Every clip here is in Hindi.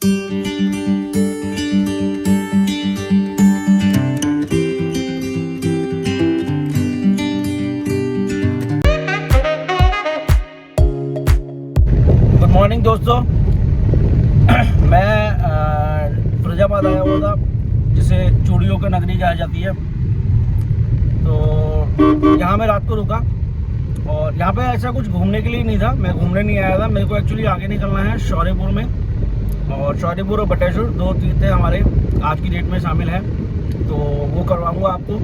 गुड मॉर्निंग दोस्तों। मैं फिरोजाबाद आया हुआ था, जिसे चूड़ियों की नगरी कहा जाती है। तो यहाँ मैं रात को रुका और यहाँ पे ऐसा कुछ घूमने के लिए नहीं था, मैं घूमने नहीं आया था। मेरे को एक्चुअली आगे निकलना है शौर्यपुर में, और शौर्यपुर और बटेश्वर दो तीर्थ हमारे आज की डेट में शामिल है, तो वो करवाऊँगा आपको।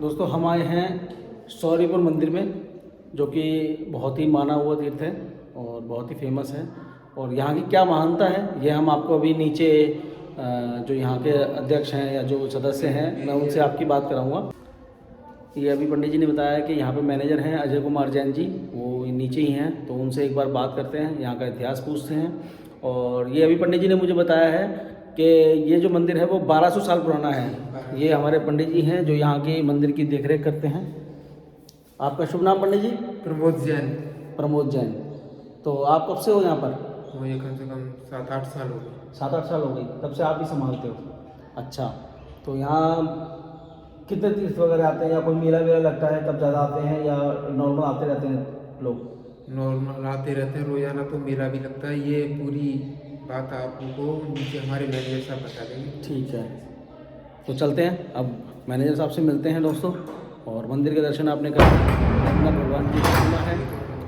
दोस्तों हम आए हैं शौर्यपुर मंदिर में, जो कि बहुत ही माना हुआ तीर्थ है और बहुत ही फेमस है। और यहाँ की क्या महानता है ये हम आपको अभी नीचे जो यहाँ के अध्यक्ष हैं या जो सदस्य हैं, मैं उनसे आपकी बात कराऊंगा। ये अभी पंडित जी ने बताया कि यहाँ पे मैनेजर हैं अजय कुमार जैन जी, वो नीचे ही हैं, तो उनसे एक बार बात करते हैं, यहाँ का इतिहास पूछते हैं। और ये अभी पंडित जी ने मुझे बताया है कि ये जो मंदिर है वो 1200 साल पुराना है। ये हमारे पंडित जी हैं जो यहाँ की मंदिर की देखरेख करते हैं। आपका शुभ नाम पंडित जी? प्रमोद जैन। प्रमोद जैन। तो आप कब से हो यहाँ पर? मुझे कम से कम 7-8 साल हो गए। 7-8 साल हो गई, तब से आप ही संभालते हो? अच्छा, तो यहाँ कितने तीर्थ वगैरह आते हैं, या कोई मेला वेला लगता है तब ज़्यादा आते हैं, या नॉर्मल आते रहते हैं लोग? नॉर्मल आते रहते हैं, रोजाना तो मेला भी लगता है। ये पूरी बात आपको नीचे हमारे मैनेजर साहब बता देंगे। ठीक है, तो चलते हैं, अब मैनेजर साहब से मिलते हैं दोस्तों। और मंदिर के दर्शन आपने कर भगवान की महिमा है,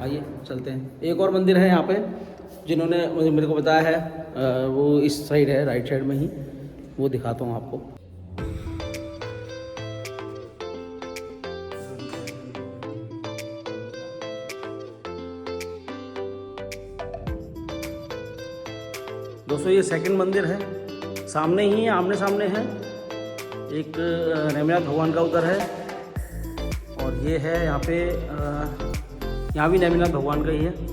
आइए चलते हैं। एक और मंदिर है यहाँ पे जिन्होंने मेरे को बताया है, वो इस साइड है, राइट साइड में ही, वो दिखाता हूँ आपको। दोस्तों ये सेकंड मंदिर है, सामने ही आमने सामने है। एक नेमिनाथ भगवान का उधर है, और ये है यहाँ पे, यहाँ भी नेमिनाथ भगवान का ही है।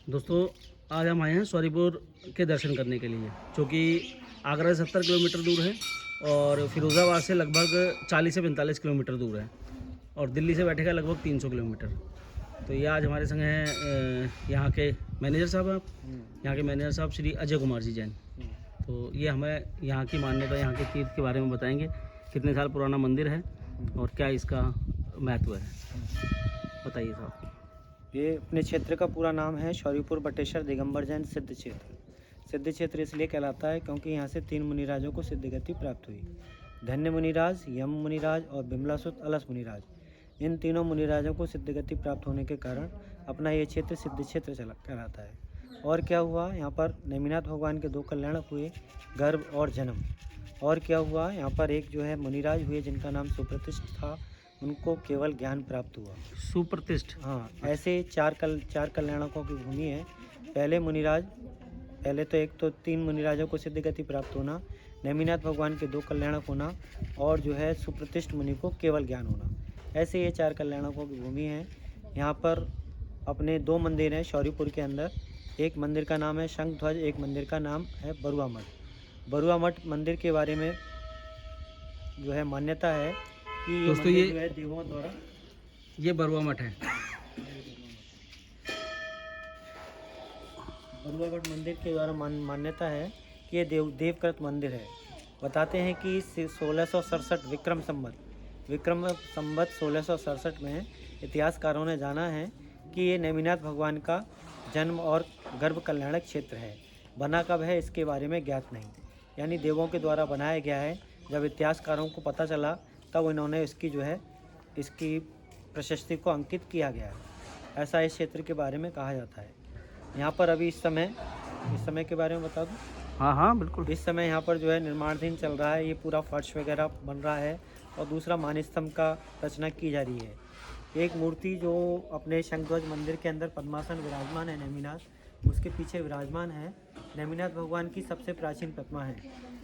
दोस्तों आज हम आए हैं शौर्यपुर के दर्शन करने के लिए, जो कि आगरा से 70 किलोमीटर दूर है और फिरोज़ाबाद से लगभग 40 से 45 किलोमीटर दूर है, और दिल्ली से बैठेगा लगभग 300 किलोमीटर। तो ये आज हमारे संग हैं यहाँ के मैनेजर साहब, आप यहाँ के मैनेजर साहब श्री अजय कुमार जी जैन। तो ये हमें यहाँ की मान्यता, यहाँ के तीर्थ के बारे में बताएंगे, कितने साल पुराना मंदिर है और क्या इसका महत्व है, बताइए साहब। ये अपने क्षेत्र का पूरा नाम है शौर्यपुर बटेश्वर दिगंबर जैन सिद्ध क्षेत्र। सिद्ध क्षेत्र इसलिए कहलाता है क्योंकि यहाँ से 3 मुनिराजों को सिद्ध गति प्राप्त हुई। धन्य मुनिराज, यम मुनिराज और बिमलासुत अलस मुनिराज। इन तीनों मुनिराजों को सिद्ध गति प्राप्त होने के कारण अपना ये क्षेत्र सिद्ध क्षेत्र कहलाता है। और क्या हुआ, यहाँ पर नेमिनाथ भगवान के 2 कल्याणक हुए, गर्भ और जन्म। और क्या हुआ, यहाँ पर एक जो है मुनिराज हुए जिनका नाम सुप्रतिष्ठ था, उनको केवल ज्ञान प्राप्त हुआ। सुप्रतिष्ठ? हाँ, ऐसे 4 कल्याणकों की भूमि है। पहले मुनिराज, पहले तो 3 मुनिराजों को सिद्ध गति प्राप्त होना, नेमिनाथ भगवान के 2 कल्याणक होना, और जो है सुप्रतिष्ठ मुनि को केवल ज्ञान होना। ऐसे ये 4 कल्याणकों की भूमि है। यहाँ पर अपने 2 मंदिर हैं शौरीपुर के अंदर। एक मंदिर का नाम है शंख ध्वज, एक मंदिर का नाम है बरुआ मठ। बरुआ मठ मंदिर के बारे में जो है मान्यता है कि ये दोस्तों, मंदिर ये- जो है देवों द्वारा ये बरुआ मठ है। बरुआ मठ मंदिर के द्वारा मान्यता है कि ये देवकृत मंदिर है। बताते हैं कि 1667 विक्रम संवत 1667 में इतिहासकारों ने जाना है कि ये नेमिनाथ भगवान का जन्म और गर्भ कल्याणक क्षेत्र है। बना कब है इसके बारे में ज्ञात नहीं, यानी देवों के द्वारा बनाया गया है। जब इतिहासकारों को पता चला तब इन्होंने इसकी प्रशस्ति को अंकित किया गया है। ऐसा इस क्षेत्र के बारे में कहा जाता है। यहाँ पर अभी इस समय के बारे में बता दूँ। हाँ हाँ बिल्कुल। इस समय यहाँ पर जो है निर्माणाधीन चल रहा है। ये पूरा फर्श वगैरह बन रहा है और दूसरा मानस्तंभ का रचना की जा रही है। एक मूर्ति जो अपने शंखध्वज मंदिर के अंदर पद्मासन विराजमान है नेमिनाथ, उसके पीछे विराजमान है नेमिनाथ भगवान की सबसे प्राचीन प्रतिमा है।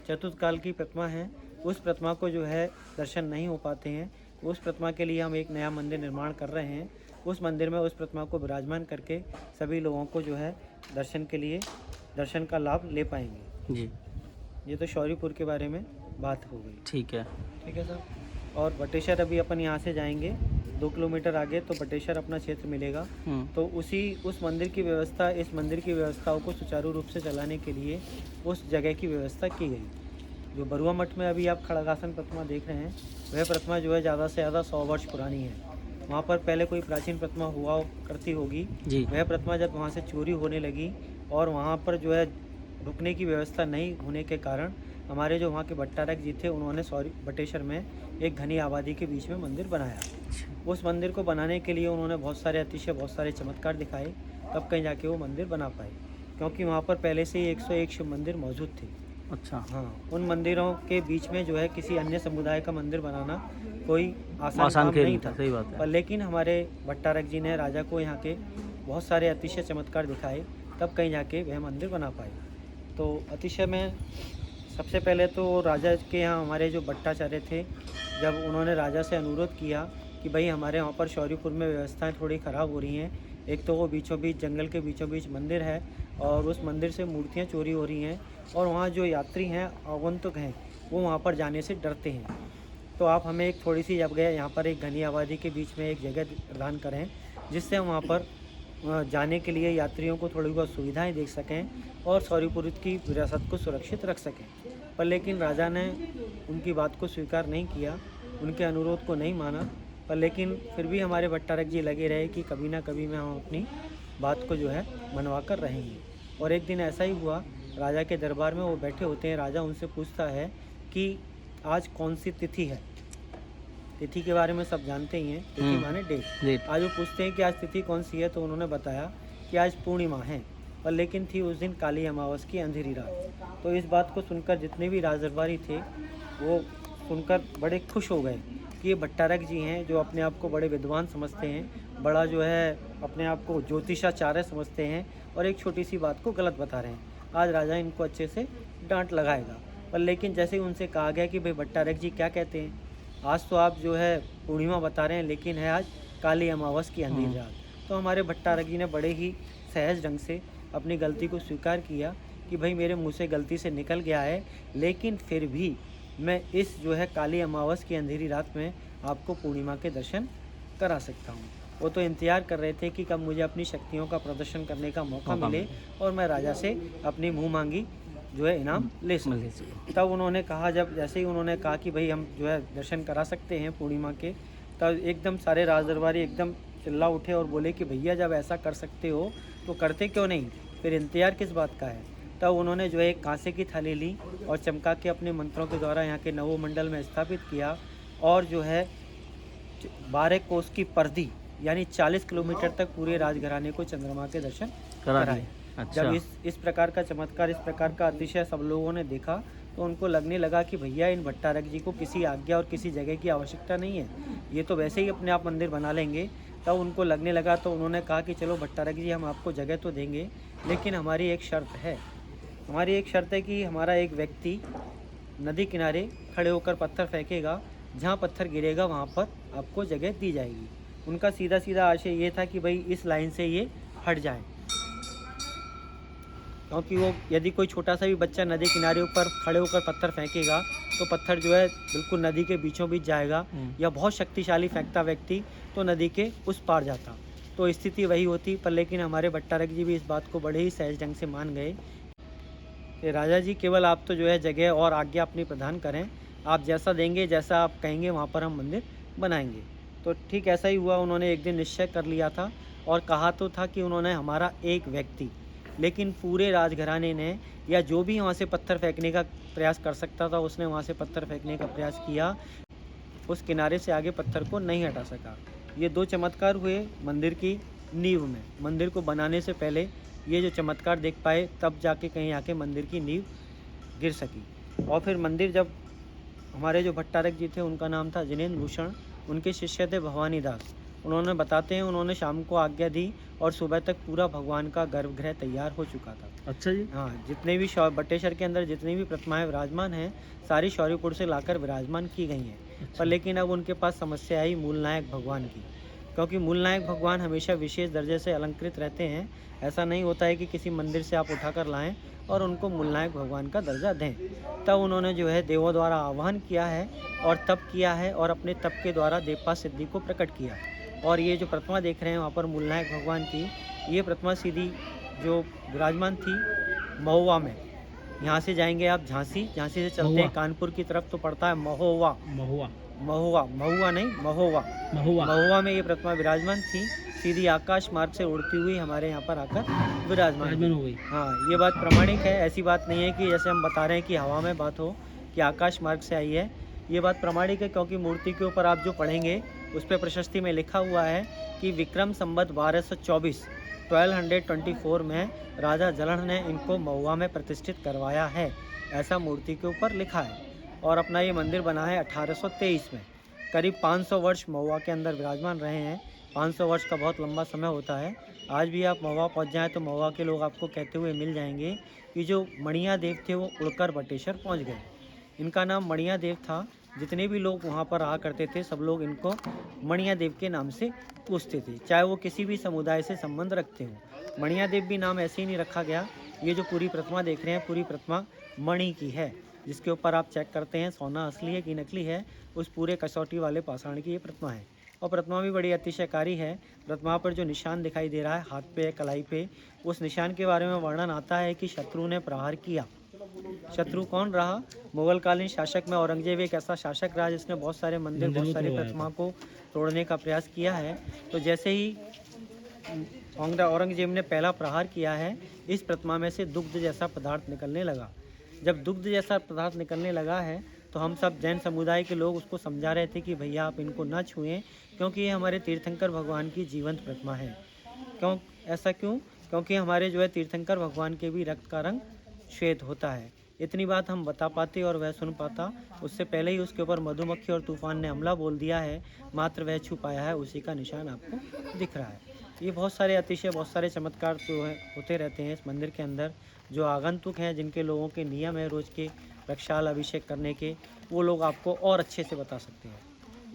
चतुर्थ की प्रतिमा है। उस प्रतिमा को जो है दर्शन नहीं हो पाते हैं। उस प्रतिमा के लिए हम एक नया मंदिर निर्माण कर रहे हैं। उस मंदिर में उस प्रतिमा को विराजमान करके सभी लोगों को जो है दर्शन का लाभ ले पाएंगे जी। ये तो शौरीपुर के बारे में बात हो गई। ठीक है। ठीक है सर। और बटेश्वर अभी अपन यहाँ से जाएंगे 2 किलोमीटर आगे तो बटेश्वर अपना क्षेत्र मिलेगा। तो उस मंदिर की व्यवस्था, इस मंदिर की व्यवस्थाओं को सुचारू रूप से चलाने के लिए उस जगह की व्यवस्था की गई। जो बरुआ मठ में अभी आप खड़गासन प्रतिमा देख रहे हैं, वह प्रतिमा जो है ज़्यादा से ज़्यादा 100 वर्ष पुरानी है। वहाँ पर पहले कोई प्राचीन प्रतिमा हुआ करती होगी जी। वह प्रतिमा जब वहाँ से चोरी होने लगी और वहाँ पर जो है रुकने की व्यवस्था नहीं होने के कारण हमारे जो वहाँ के भट्टारक जी थे उन्होंने बटेश्वर में एक घनी आबादी के बीच में मंदिर बनाया। उस मंदिर को बनाने के लिए उन्होंने बहुत सारे चमत्कार दिखाए, तब कहीं जाके वो मंदिर बना पाए, क्योंकि वहाँ पर पहले से ही 101 शिव मंदिर मौजूद थे। अच्छा। हाँ, उन मंदिरों के बीच में जो है किसी अन्य समुदाय का मंदिर बनाना कोई आसान काम खेल नहीं था। सही बात है। पर लेकिन हमारे भट्टारक जी ने राजा को यहाँ के बहुत सारे अतिशय चमत्कार दिखाए, तब कहीं जाके वह मंदिर बना पाए। तो अतिशय में सबसे पहले तो राजा के यहाँ हमारे जो भट्टाचार्य थे, जब उन्होंने राजा से अनुरोध किया कि भाई हमारे वहाँ पर शौरीपुर में व्यवस्थाएं थोड़ी ख़राब हो रही हैं। एक तो वो बीचों बीच जंगल के बीचों बीच मंदिर है और उस मंदिर से मूर्तियाँ चोरी हो रही हैं और वहाँ जो यात्री हैं, आगंतुक हैं, वो वहाँ पर जाने से डरते हैं। तो आप हमें एक थोड़ी सी जगह यहाँ पर एक घनी आबादी के बीच में एक जगह प्रदान करें, जिससे हम वहाँ पर जाने के लिए यात्रियों को थोड़ी बहुत सुविधाएं दे सकें और शौरीपुर की विरासत को सुरक्षित रख सकें। पर लेकिन राजा ने उनकी बात को स्वीकार नहीं किया, उनके अनुरोध को नहीं माना। पर लेकिन फिर भी हमारे भट्टारक जी लगे रहे कि कभी ना कभी में हम अपनी बात को जो है मनवा कर रहेंगे। और एक दिन ऐसा ही हुआ, राजा के दरबार में वो बैठे होते हैं। राजा उनसे पूछता है कि आज कौन सी तिथि है। तिथि के बारे में सब जानते ही हैं, तिथि माने डेट। आज वो पूछते हैं कि आज तिथि कौन सी है, तो उन्होंने बताया कि आज पूर्णिमा है, पर लेकिन थी उस दिन काली अमावस की अंधेरी रात। तो इस बात को सुनकर जितने भी राज दरबारी थे वो सुनकर बड़े खुश हो गए कि ये भट्टारक जी हैं जो अपने आप को बड़े विद्वान समझते हैं, बड़ा जो है अपने आप को ज्योतिषाचार्य समझते हैं और एक छोटी सी बात को गलत बता रहे हैं। आज राजा इनको अच्छे से डांट लगाएगा। पर लेकिन जैसे ही उनसे कहा गया कि भाई भट्टारक जी क्या कहते हैं, आज तो आप जो है पूर्णिमा बता रहे हैं, लेकिन है आज काली अमावस की अंधेरी रात। तो हमारे भट्टारक जी ने बड़े ही सहज ढंग से अपनी गलती को स्वीकार किया कि भाई मेरे मुंह से गलती से निकल गया है, लेकिन फिर भी मैं इस जो है काली अमावस की अंधेरी रात में आपको पूर्णिमा के दर्शन करा सकता हूँ। वो तो इंतज़ार कर रहे थे कि कब मुझे अपनी शक्तियों का प्रदर्शन करने का मौका मिले और मैं राजा से अपनी मुँह मांगी जो है इनाम ले सकूँ। तब उन्होंने कहा, जब जैसे ही उन्होंने कहा कि भाई हम जो है दर्शन करा सकते हैं पूर्णिमा के, तब एकदम सारे राज दरबारी एकदम चिल्ला उठे और बोले कि भैया जब ऐसा कर सकते हो तो करते क्यों नहीं, फिर इंतजार किस बात का है। तब उन्होंने जो है एक कांसे की थाली ली और चमका के अपने मंत्रों के द्वारा यहाँ के नवोमंडल में स्थापित किया और जो है 12 कोस की पर्दी यानी 40 किलोमीटर तक पूरे राजघराने को चंद्रमा के दर्शन कराए। अच्छा। जब इस प्रकार का चमत्कार, इस प्रकार का अतिशय सब लोगों ने देखा तो उनको लगने लगा कि भैया इन भट्टारक जी को किसी आज्ञा और किसी जगह की आवश्यकता नहीं है, ये तो वैसे ही अपने आप मंदिर बना लेंगे। तब उनको लगने लगा तो उन्होंने कहा कि चलो भट्टारक जी हम आपको जगह तो देंगे, लेकिन हमारी एक शर्त है। हमारी एक शर्त है कि हमारा एक व्यक्ति नदी किनारे खड़े होकर पत्थर फेंकेगा, जहाँ पत्थर गिरेगा वहाँ पर आपको जगह दी जाएगी। उनका सीधा सीधा आशय ये था कि भाई इस लाइन से ये हट जाए, क्योंकि वो यदि कोई छोटा सा भी बच्चा नदी किनारे ऊपर खड़े होकर पत्थर फेंकेगा तो पत्थर जो है बिल्कुल नदी के बीचों बीच जाएगा, या बहुत शक्तिशाली फेंकता व्यक्ति तो नदी के उस पार जाता, तो स्थिति वही होती। पर लेकिन हमारे भट्टारक जी भी इस बात को बड़े ही सहज ढंग से मान गए कि राजा जी केवल आप तो जो है जगह और आज्ञा अपनी प्रदान करें, आप जैसा देंगे, जैसा आप कहेंगे वहाँ पर हम मंदिर बनाएंगे। तो ठीक ऐसा ही हुआ। उन्होंने एक दिन निश्चय कर लिया था और कहा तो था कि उन्होंने हमारा एक व्यक्ति, लेकिन पूरे राजघराने ने या जो भी वहाँ से पत्थर फेंकने का प्रयास कर सकता था उसने वहाँ से पत्थर फेंकने का प्रयास किया, उस किनारे से आगे पत्थर को नहीं हटा सका। ये दो चमत्कार हुए मंदिर की नींव में। मंदिर को बनाने से पहले ये जो चमत्कार देख पाए, तब जाके कहीं आके मंदिर की नींव गिर सकी। और फिर मंदिर जब हमारे जो भट्टारक जी थे, उनका नाम था जिनेंद्र भूषण, उनके शिष्य थे भवानी दास। उन्होंने बताते हैं उन्होंने शाम को आज्ञा दी और सुबह तक पूरा भगवान का गर्भगृह तैयार हो चुका था। अच्छा जी। हाँ, जितने भी बटेश्वर के अंदर जितनी भी प्रतिमाएं विराजमान हैं, सारी शौर्यपुर से लाकर विराजमान की गई हैं। अच्छा। पर लेकिन अब उनके पास समस्या आई मूल नायक भगवान की, क्योंकि मूल नायक भगवान हमेशा विशेष दर्जे से अलंकृत रहते हैं। ऐसा नहीं होता है कि किसी मंदिर से आप उठाकर लाएं और उनको मूल नायक भगवान का दर्जा दें। तब उन्होंने जो है देवों द्वारा आह्वान किया है और तप किया है और अपने तप के द्वारा देवपात सिद्धि को प्रकट किया। और ये जो प्रतिमा देख रहे हैं वहाँ पर मूल नायक भगवान की, ये प्रतिमा सीधी जो विराजमान थी महुआ में। यहाँ से जाएंगे आप झांसी, झांसी से चलते हैं कानपुर की तरफ तो पड़ता है महोवा। महुआ, महुआ, महुआ नहीं महोवा। महुआ, महुआ में ये प्रतिमा विराजमान थी, सीधी आकाश मार्ग से उड़ती हुई हमारे यहाँ पर आकर विराजमान हो गई। हाँ, ये बात प्रामाणिक है। ऐसी बात नहीं है कि जैसे हम बता रहे हैं कि हवा में बात हो कि आकाश मार्ग से आई है। ये बात प्रामाणिक है, क्योंकि मूर्ति के ऊपर आप जो पढ़ेंगे उस पर प्रशस्ति में लिखा हुआ है कि विक्रम संवत 1224 में राजा जलण ने इनको महुआ में प्रतिष्ठित करवाया है, ऐसा मूर्ति के ऊपर लिखा है। और अपना ये मंदिर बना है 1823 में। करीब 500 वर्ष महुआ के अंदर विराजमान रहे हैं। 500 वर्ष का बहुत लंबा समय होता है। आज भी आप महुआ पहुंच जाएं तो महुआ के लोग आपको कहते हुए मिल जाएंगे कि जो मणिया देव थे वो उड़कर बटेश्वर पहुंच गए। इनका नाम मणिया देव था। जितने भी लोग वहाँ पर रहा करते थे सब लोग इनको मणिया देव के नाम से पूछते थे, चाहे वो किसी भी समुदाय से संबंध रखते हों। मणिया देव भी नाम ऐसे ही नहीं रखा गया। ये जो पूरी प्रतिमा देख रहे हैं, पूरी प्रतिमा मणि की है, जिसके ऊपर आप चेक करते हैं सोना असली है कि नकली है। उस पूरे कसौटी वाले पाषाण की ये प्रतिमा है। और प्रतिमा भी बड़ी अतिशयकारी है। प्रतिमा पर जो निशान दिखाई दे रहा है हाथ पे, कलाई पे, उस निशान के बारे में वर्णन आता है कि शत्रु ने प्रहार किया। शत्रु कौन रहा? मुगलकालीन शासक में औरंगजेब एक ऐसा शासक रहा जिसने बहुत सारे मंदिर, बहुत सारी प्रतिमा को तोड़ने का प्रयास किया है। तो जैसे ही औरंगजेब ने पहला प्रहार किया है, इस प्रतिमा में से दुग्ध जैसा पदार्थ निकलने लगा। जब दुग्ध जैसा पदार्थ निकलने लगा है तो हम सब जैन समुदाय के लोग उसको समझा रहे थे कि भैया आप इनको ना छुएं, क्योंकि ये हमारे तीर्थंकर भगवान की जीवंत प्रतिमा है। ऐसा क्यों? क्योंकि हमारे जो है तीर्थंकर भगवान के भी रक्त का रंग श्वेत होता है। इतनी बात हम बता पाते और वह सुन पाता, उससे पहले ही उसके ऊपर मधुमक्खी और तूफान ने हमला बोल दिया है। मात्र वह छुपाया है, उसी का निशान आपको दिख रहा है। ये बहुत सारे अतिशय, बहुत सारे चमत्कार तो होते रहते हैं इस मंदिर के अंदर। जो आगंतुक हैं, जिनके लोगों के नियम है रोज़ के रक्षाल अभिषेक करने के, वो लोग आपको और अच्छे से बता सकते हैं।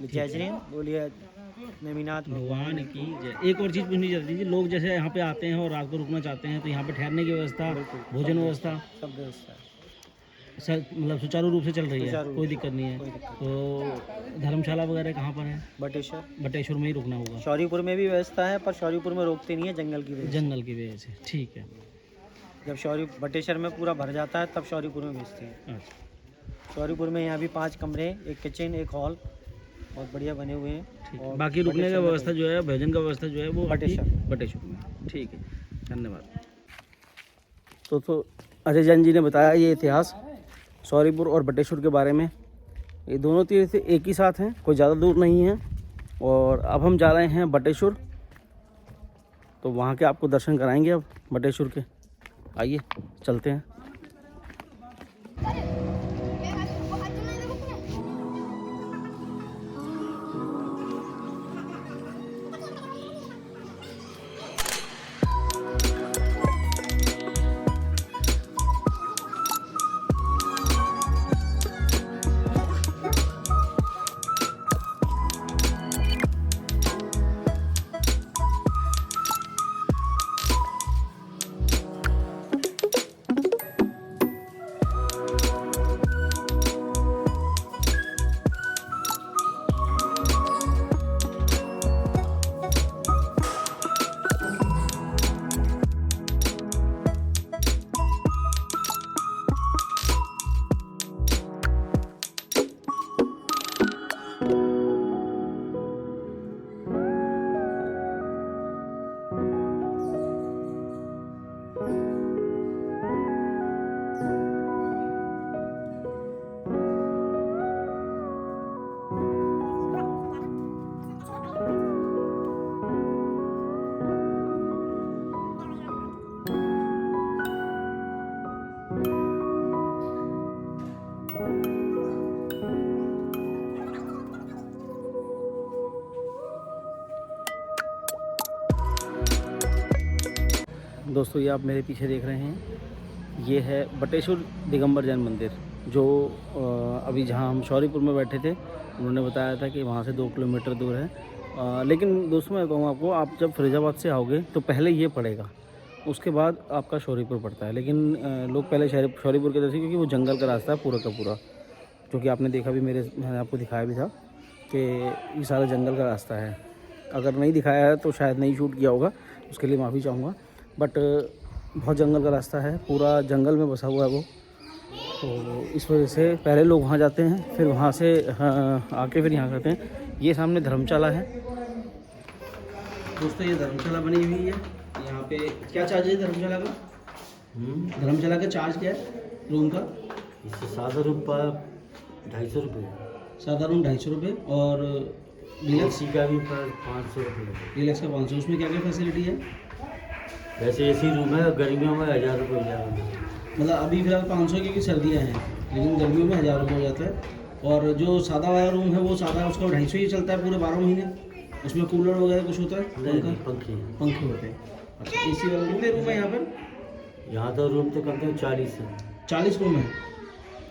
जय जिनेंद्र, बोलिए नेमिनाथ भगवान की जय। एक और चीज़ पूछनी चाहती थी, लोग जैसे यहाँ पे आते हैं और रात को रुकना चाहते हैं तो यहाँ पे ठहरने की व्यवस्था, भोजन व्यवस्था सब व्यवस्था है, मतलब सुचारू रूप से चल रही है, सुचारू कोई दिक्कत नहीं है। कोई दिक्कत तो धर्मशाला वगैरह कहाँ पर है? बटेश्वर, बटेश्वर में ही रुकना होगा। शौर्यपुर में भी व्यवस्था है, पर शौर्यपुर में रोकते नहीं है जंगल की वजह से। जंगल की वजह से, ठीक है। जब बटेश्वर में पूरा भर जाता है तब शौर्यपुर में भेजते हैं। अच्छा, शौर्यपुर में यहाँ भी 5 कमरे, एक किचन, एक हॉल, बहुत बढ़िया बने हुए हैं। ठीक है। और बाकी रुकने का व्यवस्था जो है, भोजन का व्यवस्था जो है वो बटेश्वर में। ठीक है, धन्यवाद। तो अजय जैन जी ने बताया ये इतिहास शौर्यपुर और बटेश्वर के बारे में। ये दोनों तीर्थ एक ही साथ हैं, कोई ज़्यादा दूर नहीं है। और अब हम जा रहे हैं बटेश्वर, तो वहाँ के आपको दर्शन कराएंगे अब बटेश्वर के। आइए चलते हैं। दोस्तों ये आप मेरे पीछे देख रहे हैं, ये है बटेश्वर दिगंबर जैन मंदिर, जो अभी जहाँ हम शौरीपुर में बैठे थे उन्होंने बताया था कि वहाँ से 2 किलोमीटर दूर है। लेकिन दोस्तों मैं बताऊँ आपको, आप जब फरीदाबाद से आओगे तो पहले ये पड़ेगा, उसके बाद आपका शौरीपुर पड़ता है। लेकिन लोग पहले शौरीपुर के जैसे, क्योंकि वो जंगल का रास्ता है पूरा का पूरा, जो कि आपने देखा भी, मैंने आपको दिखाया भी था कि ये सारा जंगल का रास्ता है। अगर नहीं दिखाया है तो शायद नहीं शूट किया होगा, उसके लिए माफ़ी चाहूँगा। बट बहुत जंगल का रास्ता है, पूरा जंगल में बसा हुआ है वो, तो इस वजह से पहले लोग वहाँ जाते हैं, फिर वहाँ से आके फिर यहाँ करते हैं। ये सामने धर्मशाला है दोस्तों, ये धर्मशाला बनी हुई है। यहाँ पे क्या चार्ज है धर्मशाला का? धर्मशाला का चार्ज क्या है रूम का? इससे सादा रूम पर 250 रुपये, सादा रूम 250 रुपये, और डिलक्स का भी पर 500 रुपये। डिलक्स का 500। उसमें क्या क्या फैसिलिटी है? वैसे एसी रूम है, गर्मियों में 1000 रुपये हो जाएगा। मतलब अभी फिलहाल 500 क्योंकि सर्दियाँ हैं, लेकिन गर्मियों में 1000 रुपये हो जाता है। और जो सादा वाला रूम है वो सादा, उसका 250 ही चलता है पूरे 12 महीने। उसमें कूलर वगैरह कुछ होता है? पंखे होते हैं। अच्छा, एसी वाला कितने रूम है यहाँ पर? यहाँ तो रूम तो कम से कम 40 है। 40 रूम है,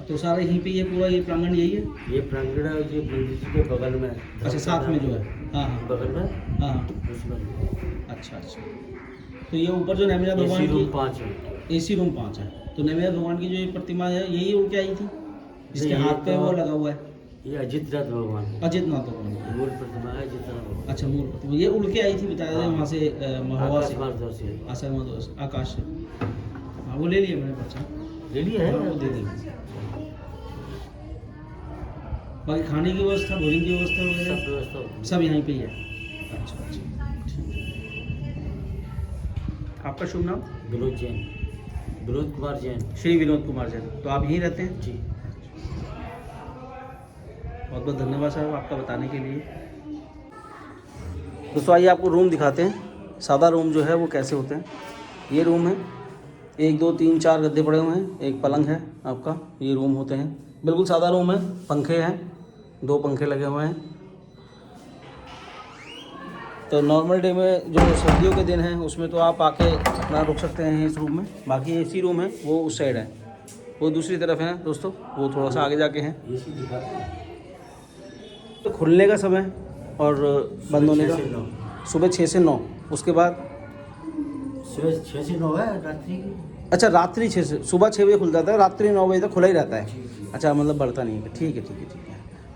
तो सारा यहीं पे, ये पूरा ये प्रांगण यही है? ये प्रांगण है, ये मंदिर के बगल में। अच्छा, साथ में जो है, हाँ हाँ बगल में, हाँ। उसमें। अच्छा, तो ये ऊपर जो नैमिषारद भगवान एसी रूम की 5 है। एसी रूम 5 है। तो नैमिषारद भगवान की जो ये प्रतिमा है यही उड़ के आई थी, जिसके हाथ पे वो लगा हुआ है? ये अजितनाथ भगवान, अजितनाथ भगवान की मूल प्रतिमा है अजितनाथ भगवान। अच्छा, मूल प्रतिमा ये उड़ के आई थी, बताया था वहाँ से महोबा से, आकाश से। हाँ, वो ले लिया मैंने, पर्चा ले लिया है, वो दे देंगे। बाकी खाने की व्यवस्था, भोजन की व्यवस्था वगैरह सब व्यवस्था सब यहीं पे ही है? अच्छा, ठीक है। आपका शुभ नाम? विनोद जैन, विनोद कुमार जैन। श्री विनोद कुमार जैन। तो आप यहीं रहते हैं? जी। बहुत बहुत धन्यवाद साहब आपका बताने के लिए। दोस्तों आइए आपको रूम दिखाते हैं, सादा रूम जो है वो कैसे होते हैं। ये रूम है, 1 2 3 4 गद्दे पड़े हुए हैं, एक पलंग है आपका। ये रूम होते हैं, बिल्कुल सादा रूम है। पंखे हैं, 2 पंखे लगे हुए हैं। तो नॉर्मल डे में जो सर्दियों के दिन हैं उसमें तो आप आके अपना रुक सकते हैं इस रूम में। बाकी एसी रूम है वो उस साइड है, वो दूसरी तरफ है दोस्तों, वो थोड़ा सा आगे जाके हैं। एसी दिखाते हैं। तो खुलने का समय और बंद होने का? सुबह 6 से 9। उसके बाद सुबह 6 से 9 है रात्रि की। अच्छा, रात्रि 6 से, सुबह 6 बजे खुल जाता है, रात्रि 9 बजे तक खुला ही रहता है। अच्छा, मतलब बढ़ता नहीं है। ठीक है,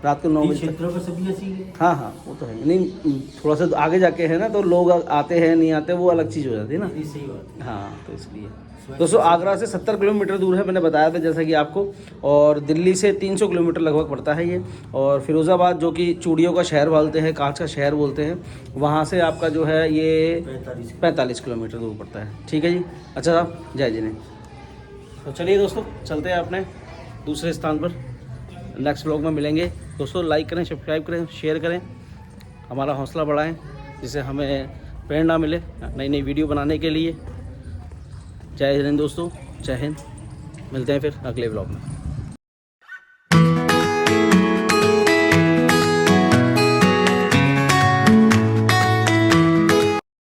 रात को 9 बजे तक। क्षेत्रों पर सभी ऐसी है। हाँ हाँ, वो तो है। नहीं, थोड़ा सा आगे जाके है ना, तो लोग आते हैं नहीं आते, वो अलग चीज़ हो जाती है ना। सही बात है। हाँ, तो इसलिए दोस्तों आगरा से 70 किलोमीटर दूर है, मैंने बताया था जैसा कि आपको। और दिल्ली से 300 किलोमीटर लगभग पड़ता है ये। और फिरोज़ाबाद जो कि चूड़ियों का शहर बोलते हैं, कांच का शहर बोलते हैं, वहाँ से आपका जो है ये 45 किलोमीटर दूर पड़ता है। ठीक है जी। अच्छा साहब, जय जिने। तो चलिए दोस्तों, चलते हैं अपने दूसरे स्थान पर। नेक्स्ट व्लॉग में मिलेंगे दोस्तों। लाइक करें, सब्सक्राइब करें, शेयर करें, हमारा हौसला बढ़ाएं, जिससे हमें प्रेरणा मिले नई नई वीडियो बनाने के लिए। जय हिंद दोस्तों, जय हिंद। मिलते हैं फिर अगले व्लॉग में।